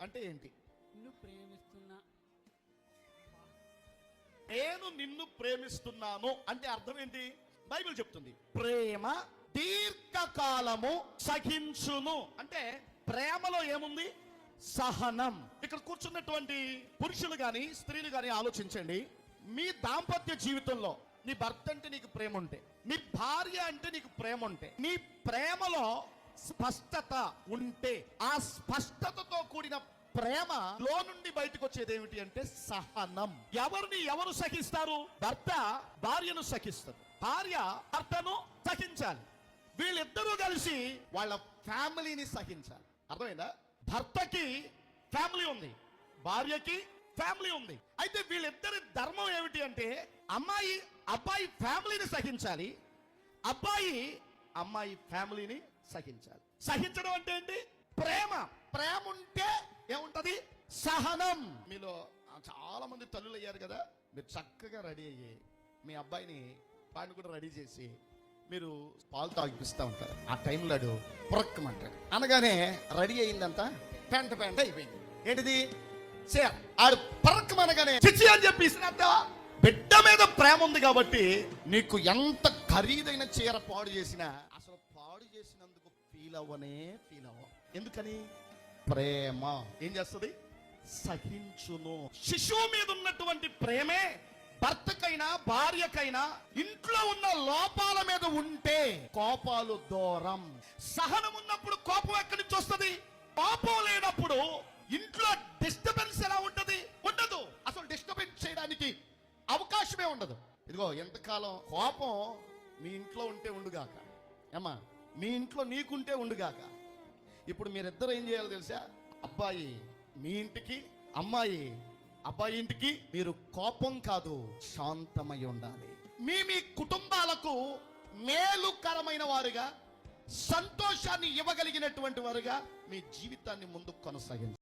అంటే ఏంటి? నిన్ను ప్రేమిస్తున్నా. నేను నిన్ను ప్రేమిస్తున్నాను అంటే అర్థం ఏంటి? బైబిల్ చెప్తుంది ప్రేమ దీర్ఘకాలము సహించును. అంటే ప్రేమలో ఏముంది? సహనం. ఇక్కడ కూర్చున్నటువంటి పురుషులు గాని స్త్రీలు గాని ఆలోచించండి. మీ దాంపత్య జీవితంలో నీ భర్త అంటే నీకు ప్రేమ ఉంటే, నీ భార్య అంటే నీకు ప్రేమ ఉంటే, నీ ప్రేమలో స్పష్టత ఉంటే, ఆ స్పష్టతతో కూడిన ప్రేమలో నుండి బయటకు వచ్చేది ఏమిటి అంటే సహనం. ఎవరిని ఎవరు సహిస్తారు? భర్త భార్యను సహిస్తారు, భార్య భర్తను సహించాలి. వీళ్ళిద్దరూ కలిసి వాళ్ళ ఫ్యామిలీని సహించాలి. అర్థమైందా? భర్తకి ఫ్యామిలీ ఉంది, భార్యకి ఫ్యామిలీ ఉంది. అయితే వీళ్ళిద్దరి ధర్మం ఏమిటి అంటే అమ్మాయి అబ్బాయి ఫ్యామిలీని సహించాలి, అబ్బాయి అమ్మాయి ఫ్యామిలీని సహించాలి. సహించడం అంటే ఏంటి? ప్రేమ. ప్రేమ ఉంటే ఏముంటది? సహనం. మీలో చాలా మంది తల్లులు అయ్యారు కదా, మీరు చక్కగా రెడీ అయ్యి మీ అబ్బాయిని వాడిని కూడా రెడీ చేసి మీరు పాలు తాగిపిస్తూ ఉంటారు. ఆ టైంలో పురక్కమంటాడు అనగానే రెడీ అయిందంతా పెంట పెంట అయిపోయింది. ఏంటిది? చీర. ఆడు పరక్కమనగానే చిచ్చి అని చెప్పి బిడ్డ మీద ప్రేమ ఉంది కాబట్టి నీకు ఎంత ఖరీదైన చీర పాడు చేసినా అసలు పాడు చేసినందుకు ఫీల్ అవ్వవు. ఎందుకని? ప్రేమ ఏం చేస్తుంది? సహించును. శిశువు మీద ఉన్నటువంటి ప్రేమే భర్తకైనా భార్యకైనా ఇంట్లో ఉన్న లోపాల మీద ఉంటే కోపాలు దూరం. సహనం ఉన్నప్పుడు కోపం ఎక్కడి నుంచి వస్తుంది? కోపం లేనప్పుడు ఇంట్లో డిస్టర్బెన్స్ ఎలా ఉంటది? ఉండదు. అసలు డిస్టర్బెన్స్ చేయడానికి అవకాశమే ఉండదు. ఇదిగో ఎంతకాలం కోపం మీ ఇంట్లో ఉంటే ఉండుగాక, ఏమా మీ ఇంట్లో నీకుంటే ఉండుగాక. ఇప్పుడు మీరిద్దరు ఏం చేయాలో తెలుసా? అబ్బాయి మీ ఇంటికి, అమ్మాయి అబ్బాయి ఇంటికి మీరు కోపం కాదు శాంతమై ఉండాలి. మీ కుటుంబాలకు మేలుకరమైన వారుగా, సంతోషాన్ని ఇవ్వగలిగినటువంటి వారుగా మీ జీవితాన్ని ముందుకు కొనసాగించాలి.